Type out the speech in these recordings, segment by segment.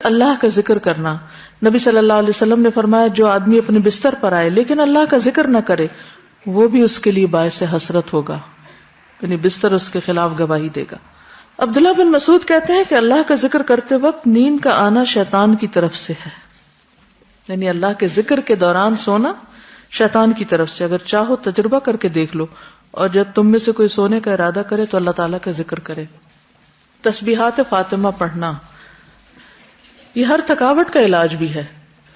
اللہ کا ذکر کرنا. نبی صلی اللہ علیہ وسلم نے فرمایا جو آدمی اپنے بستر پر آئے لیکن اللہ کا ذکر نہ کرے وہ بھی اس کے لیے باعث حسرت ہوگا، یعنی بستر اس کے خلاف گواہی دے گا. عبداللہ بن مسعود کہتے ہیں کہ اللہ کا ذکر کرتے وقت نیند کا آنا شیطان کی طرف سے ہے، یعنی اللہ کے ذکر کے دوران سونا شیطان کی طرف سے. اگر چاہو تجربہ کر کے دیکھ لو، اور جب تم میں سے کوئی سونے کا ارادہ کرے تو اللہ تعالیٰ کا ذکر کرے. تسبیحات فاطمہ پڑھنا یہ ہر تھکاوٹ کا علاج بھی ہے.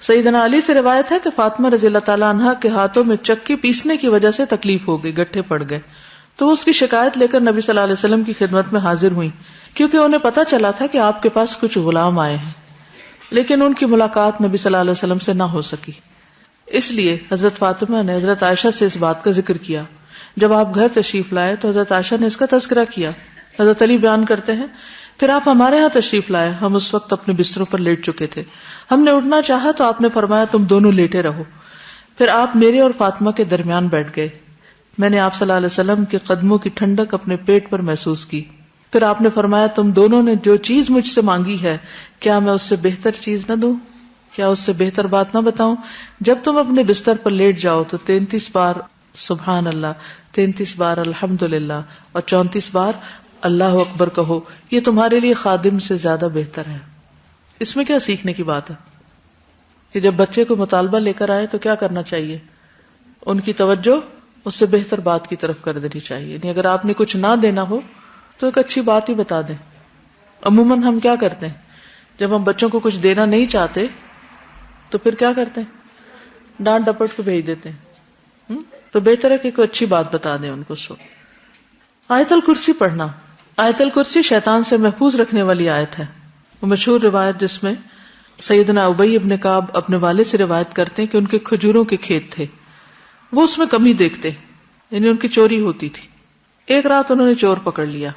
سیدنا علی سے روایت ہے کہ فاطمہ رضی اللہ تعالیٰ عنہا کے ہاتھوں میں چکی پیسنے کی وجہ سے تکلیف ہو گئی، گٹھے پڑ گئے، تو وہ اس کی شکایت لے کر نبی صلی اللہ علیہ وسلم کی خدمت میں حاضر ہوئی، کیونکہ انہیں پتا چلا تھا کہ آپ کے پاس کچھ غلام آئے ہیں، لیکن ان کی ملاقات نبی صلی اللہ علیہ وسلم سے نہ ہو سکی. اس لیے حضرت فاطمہ نے حضرت عائشہ سے اس بات کا ذکر کیا. جب آپ گھر تشریف لائے تو حضرت عائشہ نے اس کا تذکرہ کیا. حضرت علی بیان کرتے ہیں پھر آپ ہمارے ہاں تشریف لائے، ہم اس وقت اپنے بستروں پر لیٹ چکے تھے، ہم نے اٹھنا چاہا تو آپ نے فرمایا تم دونوں لیٹے رہو. پھر آپ میرے اور فاطمہ کے درمیان بیٹھ گئے. میں نے آپ صلی اللہ علیہ وسلم کے قدموں کی ٹھنڈک اپنے پیٹ پر محسوس کی. پھر آپ نے فرمایا تم دونوں نے جو چیز مجھ سے مانگی ہے کیا میں اس سے بہتر چیز نہ دوں، کیا اس سے بہتر بات نہ بتاؤں؟ جب تم اپنے بستر پر لیٹ جاؤ تو 33 بار سبحان اللہ، 33 بار الحمدللہ اور 34 بار اللہ اکبر کہو، یہ تمہارے لیے خادم سے زیادہ بہتر ہے. اس میں کیا سیکھنے کی بات ہے کہ جب بچے کو مطالبہ لے کر آئے تو کیا کرنا چاہیے؟ ان کی توجہ اس سے بہتر بات کی طرف کر دینی چاہیے. یعنی اگر آپ نے کچھ نہ دینا ہو تو ایک اچھی بات ہی بتا دیں. عموماً ہم کیا کرتے ہیں جب ہم بچوں کو کچھ دینا نہیں چاہتے تو پھر کیا کرتے ہیں؟ ڈانٹ ڈپٹ کو بھیج دیتے ہیں. تو بہتر ہے کہ کوئی اچھی بات بتا دیں ان کو. آیت الکرسی پڑھنا. آیت الکرسی شیطان سے محفوظ رکھنے والی آیت ہے. وہ مشہور روایت جس میں سیدنا ابی ابن کعب اپنے والد سے روایت کرتے ہیں کہ ان کے کھجوروں کے کھیت تھے، وہ اس میں کمی دیکھتے، یعنی ان کی چوری ہوتی تھی. ایک رات انہوں نے چور پکڑ لیا.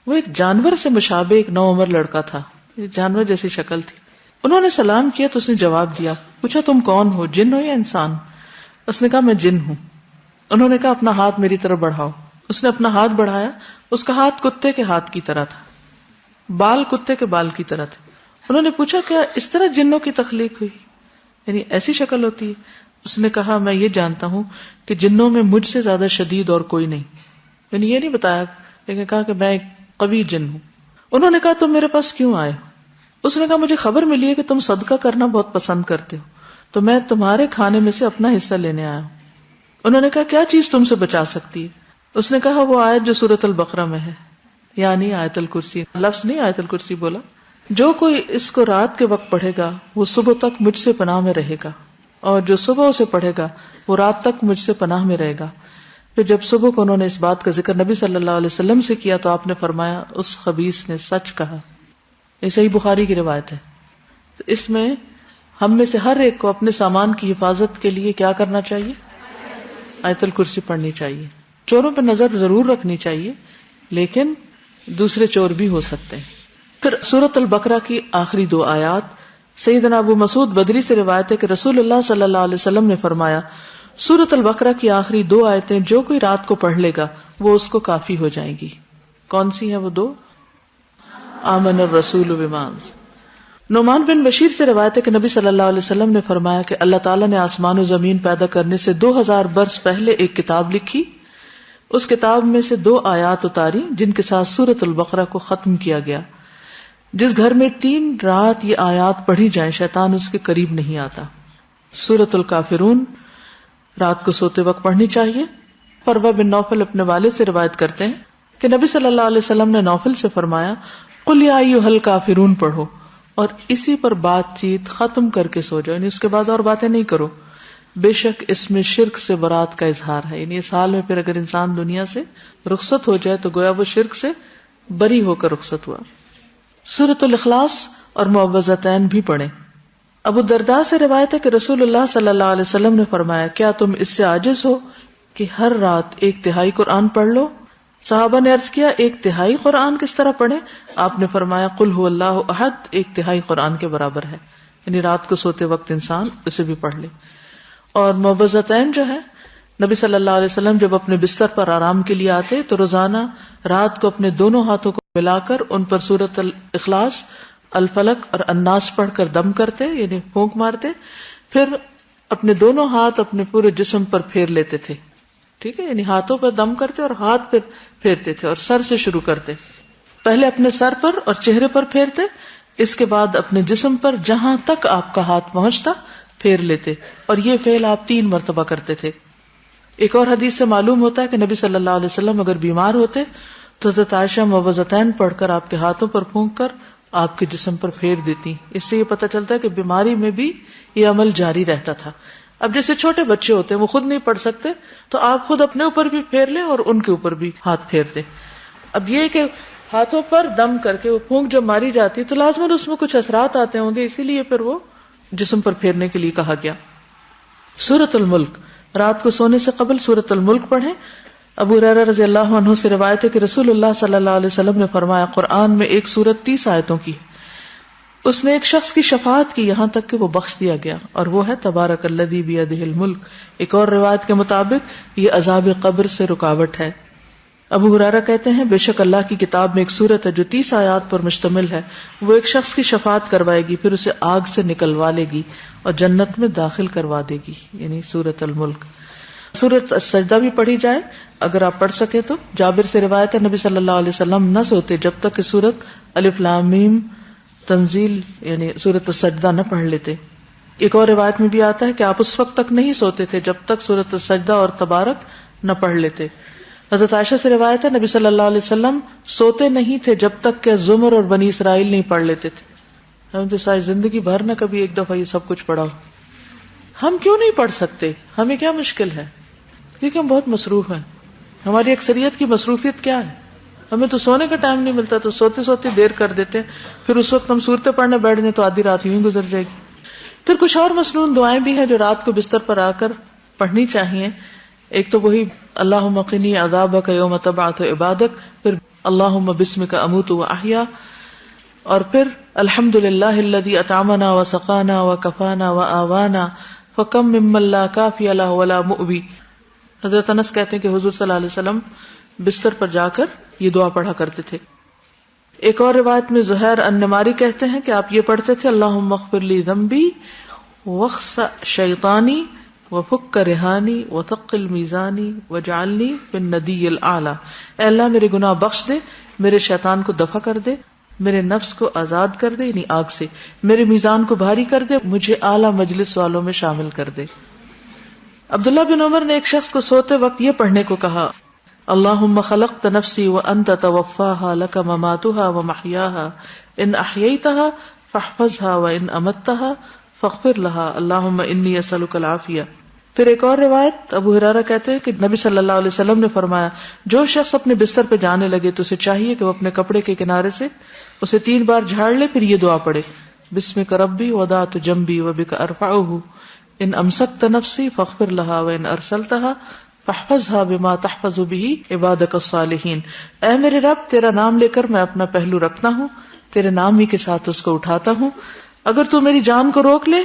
وہ ایک جانور سے مشابہ ایک نوعمر لڑکا تھا، جانور جیسی شکل تھی. انہوں نے سلام کیا تو اس نے جواب دیا. پوچھا تم کون ہو، جن ہو یا انسان؟ اس نے کہا میں جن ہوں. انہوں نے کہا اپنا ہاتھ میری طرف بڑھاؤ. اس نے اپنا ہاتھ بڑھایا. اس کا ہاتھ کتے کے ہاتھ کی طرح تھا، بال کتے کے بال کی طرح تھے. انہوں نے پوچھا کیا اس طرح جنوں کی تخلیق ہوئی، یعنی ایسی شکل ہوتی ہے؟ اس نے کہا میں یہ جانتا ہوں کہ جنوں میں مجھ سے زیادہ شدید اور کوئی نہیں. یعنی یہ نہیں بتایا لیکن کہا کہ میں ایک قوی جن ہوں. انہوں نے کہا تم میرے پاس کیوں آئے ہو؟ اس نے کہا مجھے خبر ملی ہے کہ تم صدقہ کرنا بہت پسند کرتے ہو تو میں تمہارے کھانے میں سے اپنا حصہ لینے آیا ہوں. انہوں نے کہا کیا چیز تم سے بچا سکتی ہے؟ اس نے کہا وہ آیت جو سورۃ البقرہ میں ہے، یعنی آیت الکرسی. لفظ نہیں آیت الکرسی بولا. جو کوئی اس کو رات کے وقت پڑھے گا وہ صبح تک مجھ سے پناہ میں رہے گا، اور جو صبح اسے پڑھے گا وہ رات تک مجھ سے پناہ میں رہے گا. پھر جب صبح کو انہوں نے اس بات کا ذکر نبی صلی اللہ علیہ وسلم سے کیا تو آپ نے فرمایا اس خبیث نے سچ کہا. یہ صحیح بخاری کی روایت ہے. تو اس میں ہم میں سے ہر ایک کو اپنے سامان کی حفاظت کے لیے کیا کرنا چاہیے؟ آیت الکرسی پڑھنی چاہیے. چوروں پہ نظر ضرور رکھنی چاہیے لیکن دوسرے چور بھی ہو سکتے ہیں. پھر سورۃ البقرہ کی آخری 2 آیات. سیدنا ابو مسعود بدری سے روایت ہے کہ رسول اللہ صلی اللہ علیہ وسلم نے فرمایا سورۃ البقرہ کی آخری 2 آیتیں جو کوئی رات کو پڑھ لے گا وہ اس کو کافی ہو جائیں گی. کون سی ہیں وہ 2؟ آمن الرسول بما. نعمان بن بشیر سے روایت ہے کہ نبی صلی اللہ علیہ وسلم نے فرمایا کہ اللہ تعالیٰ نے آسمان و زمین پیدا کرنے سے 2000 برس پہلے ایک کتاب لکھی. اس کتاب میں سے 2 آیات اتاری جن کے ساتھ سورۃ البقرہ کو ختم کیا گیا. جس گھر میں 3 رات یہ آیات پڑھی جائیں شیطان اس کے قریب نہیں آتا. سورۃ الکافرون رات کو سوتے وقت پڑھنی چاہیے. فروہ بن نوفل اپنے والد سے روایت کرتے ہیں کہ نبی صلی اللہ علیہ وسلم نے نوفل سے فرمایا قل یا ایھا الکافرون پڑھو اور اسی پر بات چیت ختم کر کے سو جاؤ، یعنی اس کے بعد اور باتیں نہیں کرو. بے شک اس میں شرک سے برات کا اظہار ہے. یعنی اس حال میں پھر اگر انسان دنیا سے رخصت ہو جائے تو گویا وہ شرک سے بری ہو کر رخصت ہوا. سورۃ الاخلاص اور معوذتین بھی پڑھیں. ابو الدرداء سے روایت ہے کہ رسول اللہ صلی اللہ علیہ وسلم نے فرمایا کیا تم اس سے عاجز ہو کہ ہر رات 1/3 قرآن پڑھ لو؟ صحابہ نے عرض کیا 1/3 قرآن کس طرح پڑھیں؟ آپ نے فرمایا قل هو اللہ احد 1/3 قرآن کے برابر ہے. یعنی رات کو سوتے وقت انسان اسے بھی پڑھ لے. اور معوذتین جو ہے نبی صلی اللہ علیہ وسلم جب اپنے بستر پر آرام کے لیے آتے تو روزانہ رات کو اپنے دونوں ہاتھوں کو ملا کر ان پر سورۃ الاخلاص، الفلق اور الناس پڑھ کر دم کرتے یعنی پھونک مارتے، پھر اپنے دونوں ہاتھ اپنے پورے جسم پر پھیر لیتے تھے. ٹھیک ہے، یعنی ہاتھوں پر دم کرتے اور ہاتھ پھر پھیرتے تھے اور سر سے شروع کرتے. پہلے اپنے سر پر اور چہرے پر پھیرتے، اس کے بعد اپنے جسم پر جہاں تک آپ کا ہاتھ پہنچتا پھیر لیتے، اور یہ فعل آپ 3 مرتبہ کرتے تھے. ایک اور حدیث سے معلوم ہوتا ہے کہ نبی صلی اللہ علیہ وسلم اگر بیمار ہوتے تو حضرت عائشہ موعظتین پڑھ کر آپ کے ہاتھوں پر پھونک کر آپ کے جسم پر پھیر دیتی. اس سے یہ پتہ چلتا ہے کہ بیماری میں بھی یہ عمل جاری رہتا تھا. اب جیسے چھوٹے بچے ہوتے ہیں وہ خود نہیں پڑھ سکتے تو آپ خود اپنے اوپر بھی پھیر لیں اور ان کے اوپر بھی ہاتھ پھیر دیں. اب یہ کہ ہاتھوں پر دم کر کے وہ پھونک جب ماری جاتی تو لازماً اس میں کچھ اثرات آتے ہوں گے، اسی لیے پھر وہ جسم پر پھیرنے کے لیے کہا گیا. سورۃ الملک، رات کو سونے سے قبل سورۃ الملک پڑھیں. ابو ہریرہ رضی اللہ عنہ سے روایت ہے کہ رسول اللہ صلی اللہ علیہ وسلم نے فرمایا قرآن میں ایک سورت 30 آیتوں کی ہے، اس نے ایک شخص کی شفاعت کی یہاں تک کہ وہ بخش دیا گیا، اور وہ ہے تبارک الذی بیدہ الملک. ایک اور روایت کے مطابق یہ عذاب قبر سے رکاوٹ ہے. ابو ہریرہ کہتے ہیں بے شک اللہ کی کتاب میں ایک سورت ہے جو 30 آیات پر مشتمل ہے، وہ ایک شخص کی شفاعت کروائے گی، پھر اسے آگ سے نکلوا لے گی اور جنت میں داخل کروا دے گی، یعنی سورۃ الملک. سورۃ السجدہ بھی پڑھی جائے اگر آپ پڑھ سکے تو. جابر سے روایت ہے نبی صلی اللہ علیہ وسلم نہ سوتے جب تک کہ سورۃ الف لام میم تنزیل یعنی سورۃ السجدہ نہ پڑھ لیتے. ایک اور روایت میں بھی آتا ہے کہ آپ اس وقت تک نہیں سوتے تھے جب تک سورۃ السجدہ اور تبارک نہ پڑھ لیتے. حضرت عائشہ سے روایت ہے نبی صلی اللہ علیہ وسلم سوتے نہیں تھے جب تک کہ زمر اور بنی اسرائیل نہیں پڑھ لیتے تھے. ہم تو ساری زندگی بھر نہ کبھی ایک دفعہ یہ سب کچھ پڑھا ہو. ہم کیوں نہیں پڑھ سکتے؟ ہمیں کیا مشکل ہے؟ کیونکہ ہم بہت مصروف ہیں. ہماری اکثریت کی مصروفیت کیا ہے؟ ہمیں تو سونے کا ٹائم نہیں ملتا تو سوتے سوتے دیر کر دیتے ہیں، پھر اس وقت ہم صورتیں پڑھنے بیٹھ جائیں تو آدھی رات یوں گزر جائے گی. پھر کچھ اور مصنون دعائیں بھی ہیں جو رات کو بستر پر آ کر پڑھنی چاہیے. ایک تو وہی اللہم قنی عذابک یوم تبعث عبادک، پھر اللہم بسمک اموت واحیا، اور پھر الحمدللہ الذی اطعمنا وسقانا وکفانا وآوانا فکم ممن لا کافی لہ ولا مؤوی. حضرت انس کہتے ہیں کہ حضور صلی اللہ علیہ وسلم بستر پر جا کر یہ دعا پڑھا کرتے تھے. ایک اور روایت میں زہیر النماری کہتے ہیں کہ آپ یہ پڑھتے تھے اللہم اغفر لی ذنبی واخسأ شیطانی وفک رہانی وثقل میزانی وجعلنی فی الندی الاعلی. اے اللہ میرے گناہ بخش دے، میرے شیطان کو دفع کر دے، میرے نفس کو آزاد کر دے یعنی آگ سے، میرے میزان کو بھاری کر دے، مجھے اعلی مجلس والوں میں شامل کر دے. عبداللہ بن عمر نے ایک شخص کو سوتے وقت یہ پڑھنے کو کہا اللہم خلقت نفسی وانت توفاها لک مماتها ومحیاها ان احییتها فاحفظها وان امتها فاغفر لها اللہم انی اسألک العافیہ. پھر ایک اور روایت ابو ہریرہ کہتے ہیں کہ نبی صلی اللہ علیہ وسلم نے فرمایا جو شخص اپنے بستر پہ جانے لگے تو اسے چاہیے کہ وہ اپنے کپڑے کے کنارے سے اسے 3 بار جھاڑ لے، پھر یہ دعا پڑھے بسمک ربی وضعت جنبی وبک ارفعہ ان امسکت نفسی فاغفر لها وان ارسلتها فاحفظها بما تحفظ به عبادك الصالحین. اے میرے رب تیرا نام لے کر میں اپنا پہلو رکھتا ہوں، تیرے نام ہی کے ساتھ اس کو اٹھاتا ہوں، اگر تو میری جان کو روک لے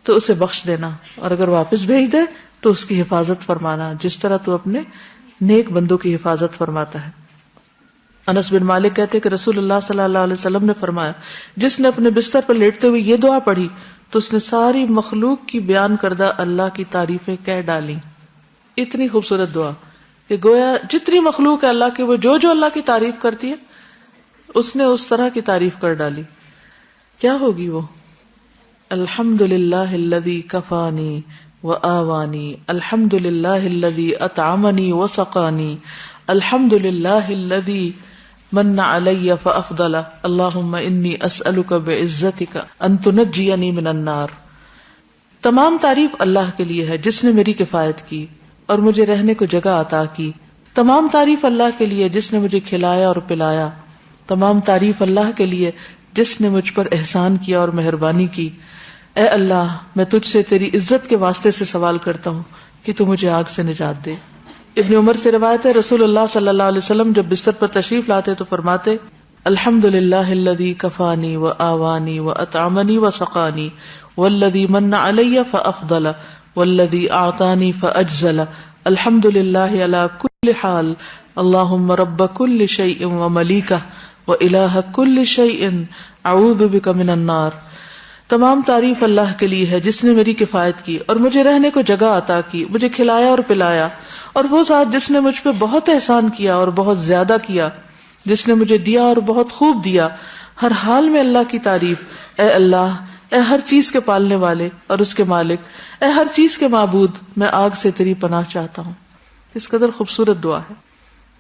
تو اسے بخش دینا، اور اگر واپس بھیج دے تو اس کی حفاظت فرمانا جس طرح تو اپنے نیک بندوں کی حفاظت فرماتا ہے. انس بن مالک کہتے کہ رسول اللہ صلی اللہ علیہ وسلم نے فرمایا جس نے اپنے بستر پر لیٹتے ہوئے یہ دعا پڑھی تو اس نے ساری مخلوق کی بیان کردہ اللہ کی تعریفیں کہہ ڈالی. اتنی خوبصورت دعا کہ گویا جتنی مخلوق ہے اللہ کے وہ جو جو اللہ کی تعریف کرتی ہے اس نے اس طرح کی تعریف کر ڈالی. کیا ہوگی وہ؟ الحمدللہ الذی کفانی وآوانی، الحمدللہ الذی اطعمنی وسقانی، الحمدللہ الذی من علی فافضل، اللہم انی اسألک بعزتک ان تنجینی من النار. تمام تعریف اللہ کے لیے ہے جس نے میری کفایت کی اور مجھے رہنے کو جگہ عطا کی. تمام تعریف اللہ کے لیے جس نے مجھے کھلایا اور پلایا. تمام تعریف اللہ کے لیے جس نے مجھ پر احسان کیا اور مہربانی کی. اے اللہ میں تجھ سے تیری عزت کے واسطے سے سوال کرتا ہوں کہ تو مجھے آگ سے نجات دے. ابن عمر سے روایت ہے رسول اللہ صلی اللہ علیہ وسلم جب بستر پر تشریف لاتے تو فرماتے الحمدللہ الذی کفانی وآوانی واطعمنی وسقانی والذی من علی فافضل والذی اعطانی فاجزل الحمدللہ علی کل حال اللہم رب کل شیء وملیکہ وإلہ کل شیء اعوذ بک من النار. تمام تعریف اللہ کے لیے ہے جس نے میری کفایت کی اور مجھے رہنے کو جگہ عطا کی، مجھے کھلایا اور پلایا، اور وہ ذات جس نے مجھ پہ بہت احسان کیا اور بہت زیادہ کیا، جس نے مجھے دیا اور بہت خوب دیا. ہر حال میں اللہ کی تعریف. اے اللہ، اے ہر چیز کے پالنے والے اور اس کے مالک، اے ہر چیز کے معبود، میں آگ سے تیری پناہ چاہتا ہوں. اس قدر خوبصورت دعا ہے.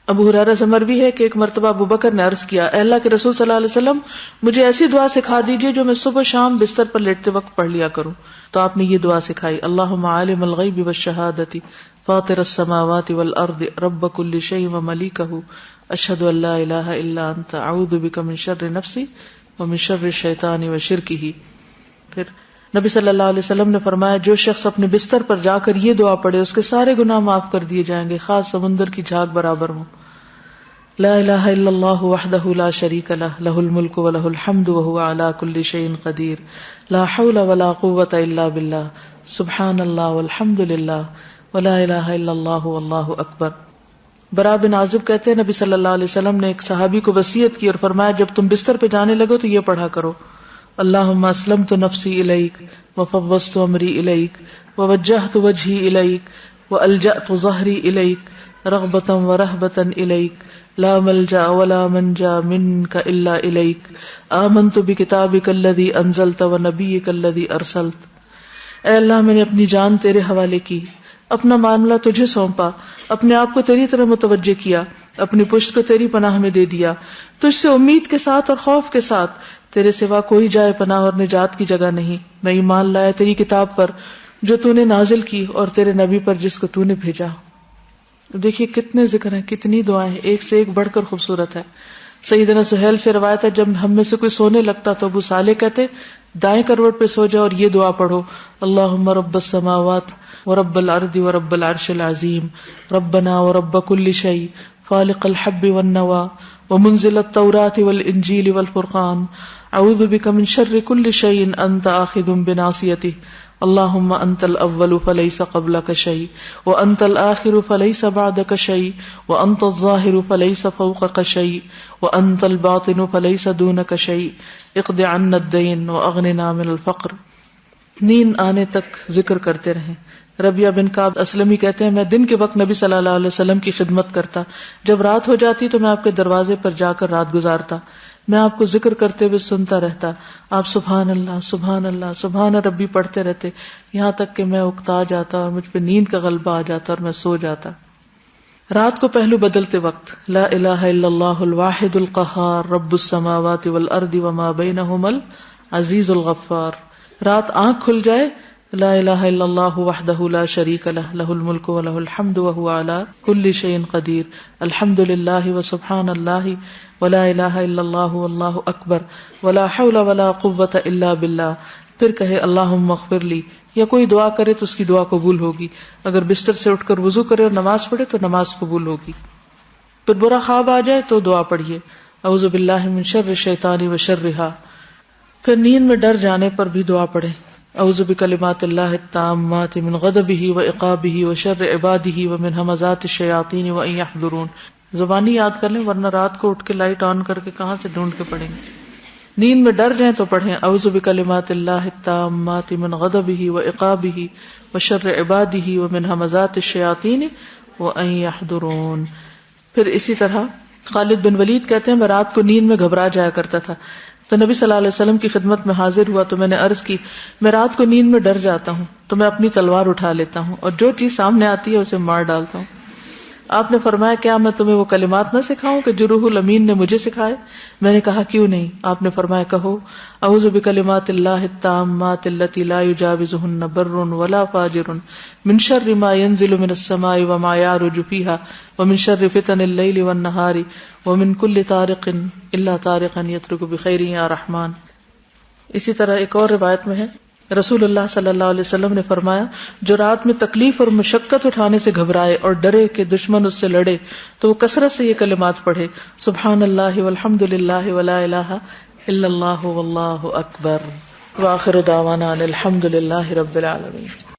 ابو ہریرہ سے مروی ہے کہ ایک مرتبہ ابو بکر نے عرض کیا، اے اللہ کے رسول صلی اللہ علیہ وسلم، مجھے ایسی دعا سکھا دیجئے جو میں صبح شام بستر پر لیٹتے وقت پڑھ لیا کروں. تو آپ نے یہ دعا سکھائی، اللہم عالم الغیب والشہادۃ فاطر السماوات والارض رب کل شیء وملیکہ اشہد ان لا الہ الا انت اعوذ بک من شر نفسی ومن شر الشیطان وشرکہ. پھر نبی صلی اللہ علیہ وسلم نے فرمایا، جو شخص اپنے بستر پر جا کر یہ دعا پڑھے اس کے سارے گناہ معاف کر دیے جائیں گے، خاص سمندر کی جھاگ برابر ہوں. لا الہ الا اللہ وحدہ لا شریک لہ، لہ الملک ولہ الحمد وہو علی کل شیء قدیر، لا حول ولا قوۃ الا باللہ، سبحان اللہ والحمد للہ ولا الہ الا اللہ واللہ اکبر. براء بن عازب کہتے ہیں، نبی صلی اللہ علیہ وسلم نے ایک صحابی کو وصیت کی اور فرمایا، جب تم بستر پہ جانے لگو تو یہ پڑھا کرو، اللہم اسلمت نفسی الیک وفوضت امری الیک ووجہت وجہی الیک والجأت ظہری الیک رغبتا ورہبتا الیک لا ملجا ولا منجا منک الا الیک آمنت بکتابک الذی انزلت ونبیک الذی ارسلت. اے اللہ، میں نے اپنی جان تیرے حوالے کی، اپنا معاملہ تجھے سونپا، اپنے آپ کو تیری طرح متوجہ کیا، اپنی پشت کو تیری پناہ میں دے دیا، تجھ سے امید کے ساتھ اور خوف کے ساتھ، تیرے سوا کوئی جائے پناہ اور نجات کی جگہ نہیں. میں ایمان لایا تیری کتاب پر جو تو نے نازل کی اور تیرے نبی پر جس کو تو نے بھیجا. دیکھیے کتنے ذکر ہیں، کتنی دعائیں ہیں، ایک سے ایک بڑھ کر خوبصورت ہے. سیدنا سہیل سے روایت ہے، جب ہم میں سے کوئی سونے لگتا تو ابو صالح کہتے دائیں کروٹ پہ سو جاؤ اور یہ دعا پڑھو، اللہم رب السماوات ورب الارض ورب العرش العظیم ربنا ورب کل شیء فالق الحب والنوا ومنزل التوراة والانجیل والفرقان اعوذ بک من شر کل شیء انت آخذ بناصیتہ اللہم انت الاول فلیس قبلک شیء وانت الآخر فلیس بعدک شیء وانت الظاہر فلیس فوقک شیء وانت الباطن فلیس دونک شیء اقض عنا الدین واغننا من الفقر. نیند آنے تک ذکر کرتے رہیں. ربیہ بن کعب اسلمی کہتے ہیں، میں دن کے وقت نبی صلی اللہ علیہ وسلم کی خدمت کرتا، جب رات ہو جاتی تو میں آپ کے دروازے پر جا کر رات گزارتا، میں آپ کو ذکر کرتے ہوئے سنتا رہتا، آپ سبحان اللہ سبحان اللہ سبحان ربی پڑھتے رہتے، یہاں تک کہ میں اکتا جاتا اور مجھ پہ نیند کا غلبہ آ جاتا اور میں سو جاتا. رات کو پہلو بدلتے وقت لا الہ الا اللہ الواحد القہار رب السماوات والارض وما بینہما العزیز الغفار. رات آنکھ کھل جائے لا الہ الا اللہ وحدہ لا شریک لہ، لہ الملک ولہ الحمد وہو علی کل شیء قدیر، الحمد للہ وسبحان اللہ ولا الہ الا اللہ واللہ اکبر ولا حول ولا قوۃ الا باللہ. پھر کہے اللہم اغفر لی، یا کوئی دعا کرے تو اس کی دعا قبول ہوگی. اگر بستر سے اٹھ کر وضو کرے اور نماز پڑھے تو نماز قبول ہوگی. پھر برا خواب آ جائے تو دعا پڑھیے، اعوذ باللہ من شر الشیطان وشرہا. پھر نیند میں ڈر جانے پر بھی دعا پڑھے، اعوذ بکلمات اللہ التامات من غضبہ وعقابہ وشر عبادہ ومن ہمزات الشیاطین وان یحضرون. زبانی یاد کر لیں ورنہ رات کو اٹھ کے لائٹ آن کر کے کہاں سے ڈھونڈ کے پڑھیں گے. نیند میں ڈر جائیں تو پڑھیں اعوذ بکلمات اللہ التامات من غضبہ وعقابہ وشر عبادہ ومن ہمزات الشیاطین وان یحضرون. پھر اسی طرح خالد بن ولید کہتے ہیں، میں رات کو نیند میں گھبرا جایا کرتا تھا، تو نبی صلی اللہ علیہ وسلم کی خدمت میں حاضر ہوا تو میں نے عرض کی، میں رات کو نیند میں ڈر جاتا ہوں تو میں اپنی تلوار اٹھا لیتا ہوں اور جو چیز سامنے آتی ہے اسے مار ڈالتا ہوں. آپ نے فرمایا، کیا میں تمہیں وہ کلمات نہ سکھاؤں کہ جو روح الامین نے مجھے سکھائے؟ میں نے کہا کیوں نہیں. آپ نے فرمایا، کہو اعوذ بکلمات اللہ التامات التی لا یجاوزہن بر ولا فاجر من شر ما ينزل من السماء وما يعرج فيها ومن شر فتن اللیل والنہار ومن کل طارق الا طارقا یترک بخیر یا رحمان. اسی طرح ایک اور روایت میں ہے، رسول اللہ صلی اللہ علیہ وسلم نے فرمایا، جو رات میں تکلیف اور مشقت اٹھانے سے گھبرائے اور ڈرے کہ دشمن اس سے لڑے تو وہ کثرت سے یہ کلمات پڑھے، سبحان اللہ والحمد للہ ولا الہ الا اللہ واللہ اکبر. وآخر دعوانا ان الحمد للہ رب العالمین.